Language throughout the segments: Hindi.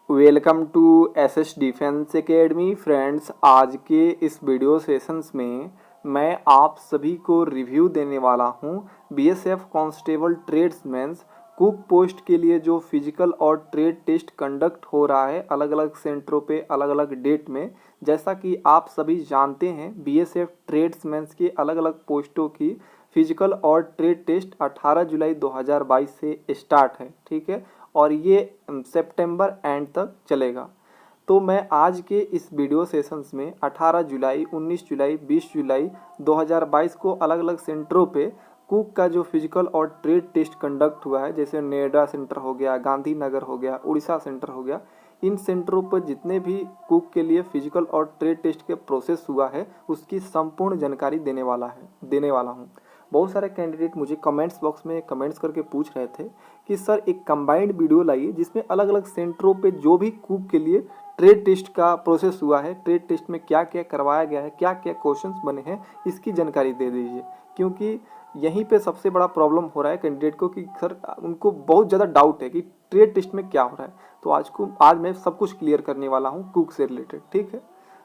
Welcome to SS defence academy friends. आज के इस वीडियो सेशंस में मैं आप सभी को रिव्यू देने वाला हूं बीएसएफ कांस्टेबल ट्रेड्समैन्स कुक पोस्ट के लिए जो फिजिकल और ट्रेड टेस्ट कंडक्ट हो रहा है अलग अलग सेंटरों पे अलग अलग डेट में। जैसा कि आप सभी जानते हैं बीएसएफ ट्रेड्समैन्स के अलग अलग पोस्टों की फिजिकल और ट्रेड टेस्ट 18 जुलाई 2022 से स्टार्ट है, ठीक है, और ये सितंबर एंड तक चलेगा। तो मैं आज के इस वीडियो सेशंस में 18 जुलाई, 19 जुलाई, 20 जुलाई 2022 को अलग अलग सेंटरों पे कुक का जो फिजिकल और ट्रेड टेस्ट कंडक्ट हुआ है, जैसे नोएडा सेंटर हो गया, गांधीनगर हो गया, उड़ीसा सेंटर हो गया, इन सेंटरों पर जितने भी कुक के लिए फिजिकल और ट्रेड टेस्ट के प्रोसेस हुआ है उसकी संपूर्ण जानकारी देने वाला हूँ। बहुत सारे कैंडिडेट मुझे कमेंट्स बॉक्स में कमेंट्स करके पूछ रहे थे कि सर एक कंबाइंड वीडियो लाइए जिसमें अलग अलग सेंटरों पे जो भी कुक के लिए ट्रेड टेस्ट का प्रोसेस हुआ है, ट्रेड टेस्ट में क्या क्या करवाया गया है, क्या क्या क्वेश्चंस बने हैं, इसकी जानकारी दे दीजिए। क्योंकि यहीं पे सबसे बड़ा प्रॉब्लम हो रहा है कैंडिडेट को कि सर उनको बहुत ज़्यादा डाउट है कि ट्रेड टेस्ट में क्या हो रहा है। तो आज मैं सब कुछ क्लियर करने वाला हूँ कुक से रिलेटेड, ठीक है।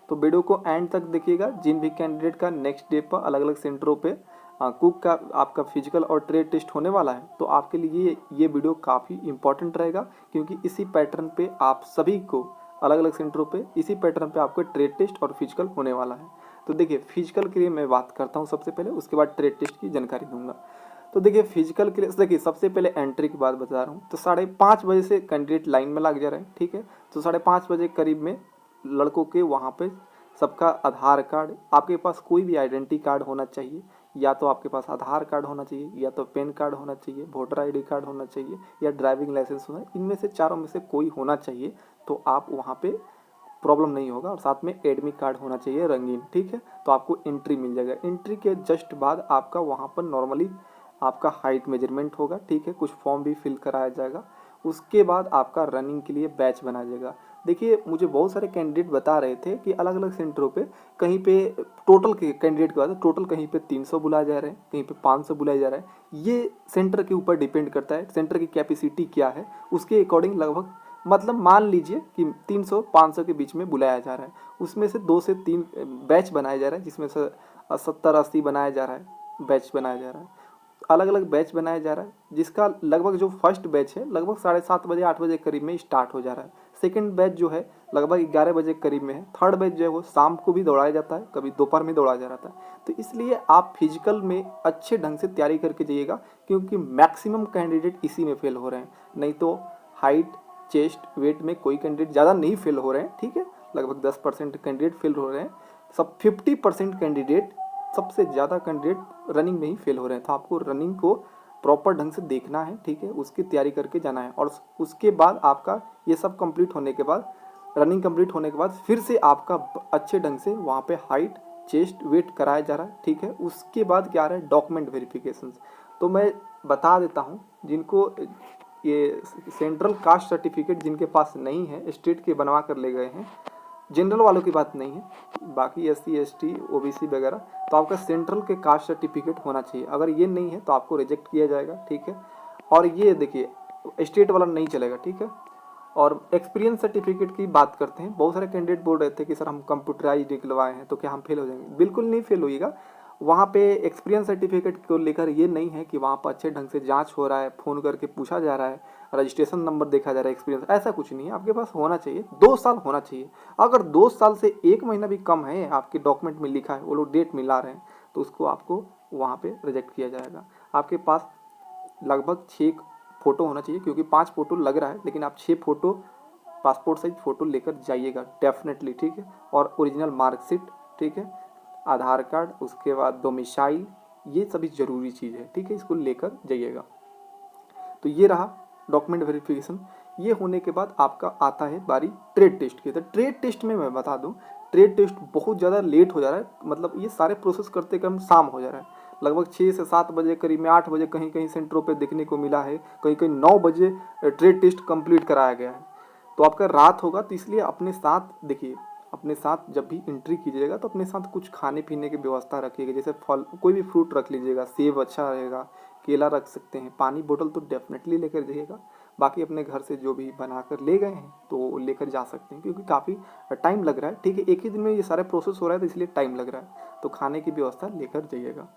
तो वीडियो को एंड तक देखिएगा। जिन भी कैंडिडेट का नेक्स्ट डे पर अलग अलग सेंटरों पे कुक का आपका फिजिकल और ट्रेड टेस्ट होने वाला है तो आपके लिए ये वीडियो काफ़ी इंपॉर्टेंट रहेगा, क्योंकि इसी पैटर्न पे आप सभी को अलग अलग सेंटरों पे इसी पैटर्न पे आपको ट्रेड टेस्ट और फिजिकल होने वाला है। तो देखिए फिजिकल के लिए मैं बात करता हूँ सबसे पहले, उसके बाद ट्रेड टेस्ट की जानकारी दूंगा। तो देखिए फिजिकल के लिए देखिए सबसे पहले एंट्री की बात बता रहा हूँ। तो 5:30 बजे से कैंडिडेट लाइन में लग जा रहे हैं, ठीक है। तो 5:30 बजे करीब में लड़कों के वहाँ पे सबका आधार कार्ड, आपके पास कोई भी आइडेंटिटी कार्ड होना चाहिए, या तो आपके पास आधार कार्ड होना चाहिए, या तो पैन कार्ड होना चाहिए, वोटर आईडी कार्ड होना चाहिए, या ड्राइविंग लाइसेंस होना, इनमें से चारों में से कोई होना चाहिए। तो आप वहाँ पे प्रॉब्लम नहीं होगा। और साथ में एडमिट कार्ड होना चाहिए रंगीन, ठीक है। तो आपको एंट्री मिल जाएगा। एंट्री के जस्ट बाद आपका वहाँ पर नॉर्मली आपका हाइट मेजरमेंट होगा, ठीक है। कुछ फॉर्म भी फिल कराया जाएगा। उसके बाद आपका रनिंग के लिए बैच बना जाएगा। देखिए मुझे बहुत सारे कैंडिडेट बता रहे थे कि अलग अलग सेंटरों पे कहीं पे टोटल के कैंडिडेट के बाद टोटल कहीं पे 300 बुलाया जा रहा है, कहीं पे 500 बुलाया जा रहा है। ये सेंटर के ऊपर डिपेंड करता है, सेंटर की कैपेसिटी क्या है उसके अकॉर्डिंग लगभग मतलब मान लीजिए कि 300-500 के बीच में बुलाया जा रहा है। उसमें से 2 से 3 बैच बनाया जा रहा है, जिसमें से 70-80 बनाया जा रहा है, बैच बनाया जा रहा है, अलग अलग बैच बनाया जा रहा है। जिसका लगभग जो फर्स्ट बैच है लगभग 7:30 बजे 8 बजे करीब में स्टार्ट हो जा रहा है। सेकंड बैच जो है लगभग 11 बजे करीब में है। थर्ड बैच जो है वो शाम को भी दौड़ाया जाता है, कभी दोपहर में दौड़ाया जा रहा है। तो इसलिए आप फिजिकल में अच्छे ढंग से तैयारी करके जाइएगा, क्योंकि मैक्सिमम कैंडिडेट इसी में फेल हो रहे हैं। नहीं तो हाइट, चेस्ट, वेट में कोई कैंडिडेट ज़्यादा नहीं फेल हो रहे हैं, ठीक है। लगभग 10% कैंडिडेट फेल हो रहे हैं। सब 50% कैंडिडेट, सबसे ज़्यादा कैंडिडेट रनिंग में ही फेल हो रहे हैं। तो आपको रनिंग को प्रॉपर ढंग से देखना है, ठीक है, उसकी तैयारी करके जाना है। और उसके बाद आपका ये सब कंप्लीट होने के बाद, रनिंग कंप्लीट होने के बाद फिर से आपका अच्छे ढंग से वहाँ पे हाइट, चेस्ट, वेट कराया जा रहा है, ठीक है। उसके बाद क्या आ रहा है, डॉक्यूमेंट वेरिफिकेशन। तो मैं बता देता हूँ जिनको ये सेंट्रल कास्ट सर्टिफिकेट जिनके पास नहीं है, स्टेट के बनवा कर ले गए हैं, जनरल वालों की बात नहीं है, बाकी SC ST OBC वगैरह, तो आपका सेंट्रल के कास्ट सर्टिफिकेट होना चाहिए। अगर ये नहीं है तो आपको रिजेक्ट किया जाएगा, ठीक है। और ये देखिए स्टेट वाला नहीं चलेगा, ठीक है। और एक्सपीरियंस सर्टिफिकेट की बात करते हैं। बहुत सारे कैंडिडेट बोल रहे थे कि सर हम कंप्यूटराइज निकलवाए हैं तो क्या हम फेल हो जाएंगे। बिल्कुल नहीं फेल होइएगा। वहाँ पे एक्सपीरियंस सर्टिफिकेट को लेकर ये नहीं है कि वहाँ पर अच्छे ढंग से जांच हो रहा है, फ़ोन करके पूछा जा रहा है, रजिस्ट्रेशन नंबर देखा जा रहा है, एक्सपीरियंस, ऐसा कुछ नहीं है। आपके पास होना चाहिए, 2 साल होना चाहिए। अगर 2 साल से 1 महीना भी कम है, आपके डॉक्यूमेंट में लिखा है, वो लोग डेट मिला रहे हैं, तो उसको आपको वहाँ पे रिजेक्ट किया जाएगा। आपके पास लगभग 6 फोटो होना चाहिए, क्योंकि 5 फोटो लग रहा है, लेकिन आप 6 फोटो पासपोर्ट साइज फ़ोटो लेकर जाइएगा डेफिनेटली, ठीक है। और ओरिजिनल मार्कशीट, ठीक है, आधार कार्ड, उसके बाद डोमिसाइल, ये सभी ज़रूरी चीज़ है, ठीक है, इसको लेकर जाइएगा। तो ये रहा डॉक्यूमेंट वेरिफिकेशन। ये होने के बाद आपका आता है बारी ट्रेड टेस्ट की। तो ट्रेड टेस्ट में मैं बता दूं, ट्रेड टेस्ट बहुत ज़्यादा लेट हो जा रहा है, मतलब ये सारे प्रोसेस करते क्रम शाम हो जा रहा है। लगभग 6 से 7 बजे करीब में, 8 बजे कहीं कहीं सेंटरों पे देखने को मिला है, कहीं कहीं 9 बजे ट्रेड टेस्ट कंप्लीट कराया गया है। तो आपका रात होगा। तो इसलिए अपने साथ देखिए, अपने साथ जब भी एंट्री कीजिएगा तो अपने साथ कुछ खाने पीने की व्यवस्था रखिएगा। जैसे फल, कोई भी फ्रूट रख लीजिएगा, सेब अच्छा रहेगा, केला रख सकते हैं, पानी बोतल तो डेफिनेटली लेकर जाइएगा। बाकी अपने घर से जो भी बना कर ले गए हैं तो लेकर जा सकते हैं, क्योंकि काफ़ी टाइम लग रहा है। ठीक है, एक ही दिन में ये सारे प्रोसेस हो रहा है तो इसलिए टाइम लग रहा है, तो खाने की व्यवस्था लेकर जाइएगा।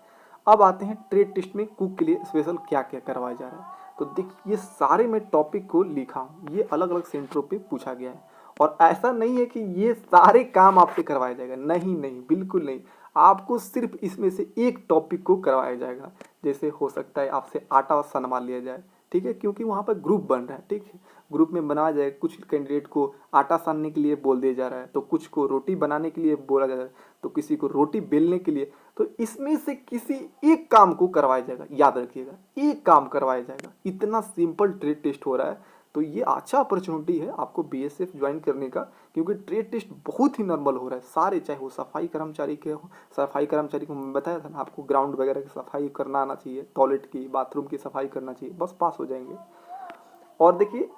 अब आते हैं ट्रेड टेस्ट में कुक के लिए स्पेशल क्या क्या करवाया जा रहा है। तो देखिए, ये सारे मैं टॉपिक को लिखा हूँ, ये अलग अलग सेंटरों पे पूछा गया है, और ऐसा नहीं है कि ये सारे काम आपसे करवाया जाएगा, नहीं नहीं, बिल्कुल नहीं। आपको सिर्फ इसमें से एक टॉपिक को करवाया जाएगा। जैसे हो सकता है आपसे आटा सनवा लिया जाए, ठीक है, क्योंकि वहाँ पर ग्रुप बन रहा है, ठीक है, ग्रुप में बनाया जाए। कुछ कैंडिडेट को आटा सानने के लिए बोल दिया जा रहा है, तो कुछ को रोटी बनाने के लिए बोला जा रहा है, तो किसी को रोटी बेलने के लिए। तो इसमें से किसी एक काम को करवाया जाएगा, याद रखिएगा, एक काम करवाया जाएगा। इतना सिंपल ट्रेड टेस्ट हो रहा है, तो ये अच्छा अपॉर्चुनिटी है आपको बीएसएफ ज्वाइन करने का, क्योंकि ट्रेड टेस्ट बहुत ही नॉर्मल हो रहा है। सारे, चाहे वो सफाई कर्मचारी के हो, सफाई कर्मचारी को मैं बताया था ना, आपको ग्राउंड वगैरह की सफाई करना आना चाहिए, टॉयलेट की, बाथरूम की सफाई करना चाहिए, बस पास हो जाएंगे। और देखिए,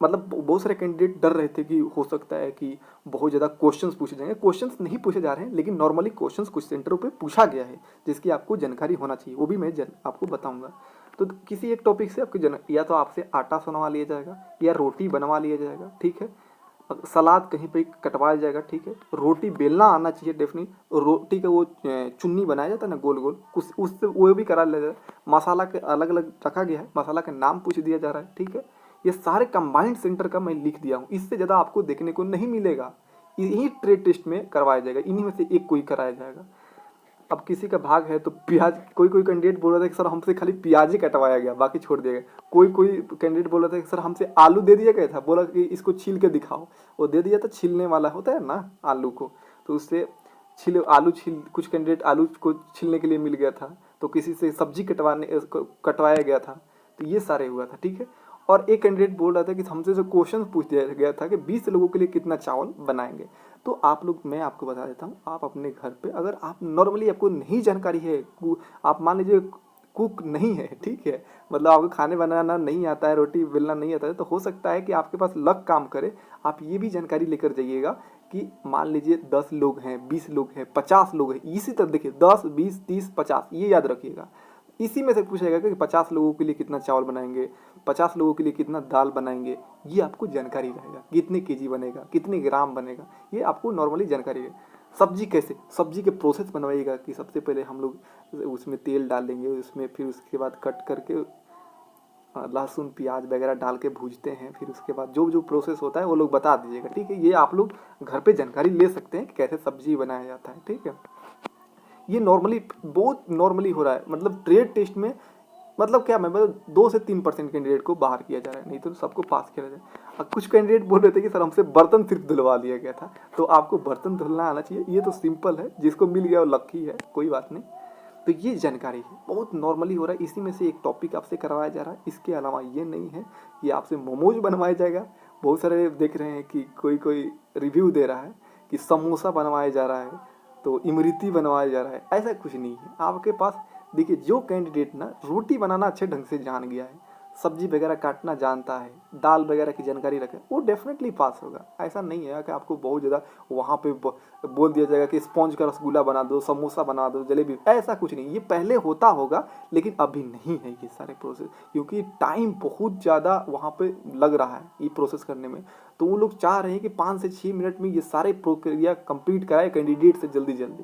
मतलब बहुत सारे कैंडिडेट डर रहे थे कि हो सकता है कि बहुत ज़्यादा क्वेश्चंस पूछे जाएंगे। क्वेश्चंस नहीं पूछे जा रहे हैं, लेकिन नॉर्मली क्वेश्चंस कुछ सेंटरों पे पूछा गया है, जिसकी आपको जानकारी होना चाहिए, वो भी मैं आपको बताऊंगा। तो किसी एक टॉपिक से आपकी या तो आपसे आटा सनवा लिया जाएगा, या रोटी बनवा लिया जाएगा, ठीक है, सलाद कहीं पे कटवाया जाएगा, ठीक है, रोटी बेलना आना चाहिए डेफिनेट, रोटी का वो चुन्नी बनाया जाता है ना गोल गोल, कुछ उससे वो भी करा लिया जाएगा। मसाला के अलग अलग रखा गया है, मसाला का नाम पूछ दिया जा रहा है, ठीक है। ये सारे कंबाइंड सेंटर का मैं लिख दिया हूँ, इससे ज़्यादा आपको देखने को नहीं मिलेगा। यही ट्रेड टेस्ट में करवाया जाएगा, इन्हीं में से एक कोई कराया जाएगा। अब किसी का भाग है तो प्याज, कोई कोई कैंडिडेट बोल रहा था कि सर हमसे खाली प्याज ही कटवाया गया, बाकी छोड़ दिया गया। कोई कोई कैंडिडेट बोल रहा था कि सर हमसे आलू दे दिया गया था, बोला कि इसको छील के दिखाओ, वो दे दिया था, छीलने वाला होता है ना आलू को, तो उससे कुछ कैंडिडेट आलू को छीलने के लिए मिल गया था, तो किसी से सब्जी कटवाया गया था, तो ये सारे हुआ था, ठीक है। और एक कैंडिडेट बोल रहा था कि हमसे जो क्वेश्चन पूछ दिया गया था कि 20 लोगों के लिए कितना चावल बनाएंगे। तो आप लोग, मैं आपको बता देता हूँ, आप अपने घर पे अगर आप नॉर्मली आपको नहीं जानकारी है, आप मान लीजिए कुक नहीं है, ठीक है, मतलब आपको खाने बनाना नहीं आता है, रोटी बेलना नहीं आता है, तो हो सकता है कि आपके पास लक काम करे। आप ये भी जानकारी लेकर जाइएगा कि मान लीजिए 10 लोग हैं, 20 लोग हैं, 50 लोग हैं, इसी तरह देखिए 10, 20, 30, 50, ये याद रखिएगा। इसी में से पूछेगा कि 50 लोगों के लिए कितना चावल बनाएंगे, 50 लोगों के लिए कितना दाल बनाएंगे, ये आपको जानकारी रहेगा। कितने केजी बनेगा, कितने ग्राम बनेगा, ये आपको नॉर्मली जानकारी है। सब्जी कैसे, सब्जी के प्रोसेस बनवाइएगा कि सबसे पहले हम लोग उसमें तेल डालेंगे, उसमें फिर उसके बाद कट करके लहसुन प्याज वगैरह डाल के भूजते हैं, फिर उसके बाद जो जो प्रोसेस होता है वो लोग बता दीजिएगा, ठीक है। ये आप लोग घर पे जानकारी ले सकते हैं कि कैसे सब्जी बनाया जाता है, ठीक है। ये नॉर्मली, बहुत नॉर्मली हो रहा है, मतलब ट्रेड टेस्ट में, मतलब क्या, मैं मतलब 2 से 3% कैंडिडेट को बाहर किया जा रहा है, नहीं तो सबको पास किया जाए। अब कुछ कैंडिडेट बोल रहे थे कि सर हमसे बर्तन सिर्फ धुलवा लिया गया था, तो आपको बर्तन धुलना आना चाहिए, ये तो सिंपल है, जिसको मिल गया वो लक्की है, कोई बात नहीं। तो ये जानकारी है, बहुत नॉर्मली हो रहा है, इसी में से एक टॉपिक आपसे करवाया जा रहा है। इसके अलावा ये नहीं है कि आपसे मोमोज बनवाया जाएगा। बहुत सारे देख रहे हैं कि कोई कोई रिव्यू दे रहा है कि समोसा बनवाया जा रहा है, तो इमरती बनवाया जा रहा है, ऐसा कुछ नहीं है आपके पास। देखिए, जो कैंडिडेट ना रोटी बनाना अच्छे ढंग से जान गया है, सब्जी वगैरह काटना जानता है, दाल वगैरह की जानकारी रखे, वो डेफिनेटली पास होगा। ऐसा नहीं है कि आपको बहुत ज़्यादा वहाँ पे बोल दिया जाएगा कि स्पॉन्ज का रसगुल्ला बना दो, समोसा बना दो, जलेबी, ऐसा कुछ नहीं। ये पहले होता होगा, लेकिन अभी नहीं है ये सारे प्रोसेस, क्योंकि टाइम बहुत ज़्यादा वहाँ पे लग रहा है ये प्रोसेस करने में। तो वो लोग चाह रहे हैं कि 5 से 6 मिनट में ये सारे प्रक्रिया कंप्लीट कराए कैंडिडेट से जल्दी जल्दी।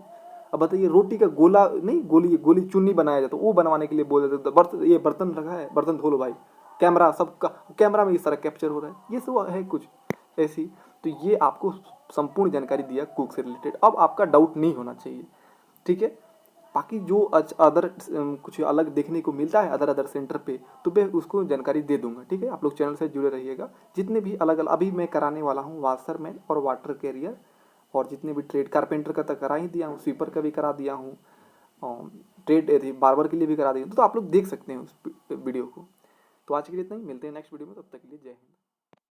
अब बताइए, रोटी का गोला नहीं, गोली गोली चुन्नी बनाया जाता, वो बनवाने के लिए बोल देते, ये बर्तन रखा है, बर्तन धो लो भाई, कैमरा, सबका कैमरा में ये सारा कैप्चर हो रहा है, ये सब है कुछ ऐसी। तो ये आपको संपूर्ण जानकारी दिया कुक से रिलेटेड। अब आपका डाउट नहीं होना चाहिए, ठीक है। बाकी जो अदर कुछ अलग देखने को मिलता है अदर सेंटर पे, तो मैं उसको जानकारी दे दूंगा, ठीक है। आप लोग चैनल से जुड़े रहिएगा। जितने भी अलग अलग अभी मैं कराने वाला हूँ, वाशरमैन और वाटर कैरियर, और जितने भी ट्रेड, कारपेंटर का तो करा ही दिया हूँ, स्वीपर का भी करा दिया हूँ, ट्रेड बार्बर के लिए भी करा दिया, तो आप लोग देख सकते हैं उस वीडियो को। तो आज के लिए इतना ही, मिलते हैं नेक्स्ट वीडियो में, तब तक के लिए जय हिंद।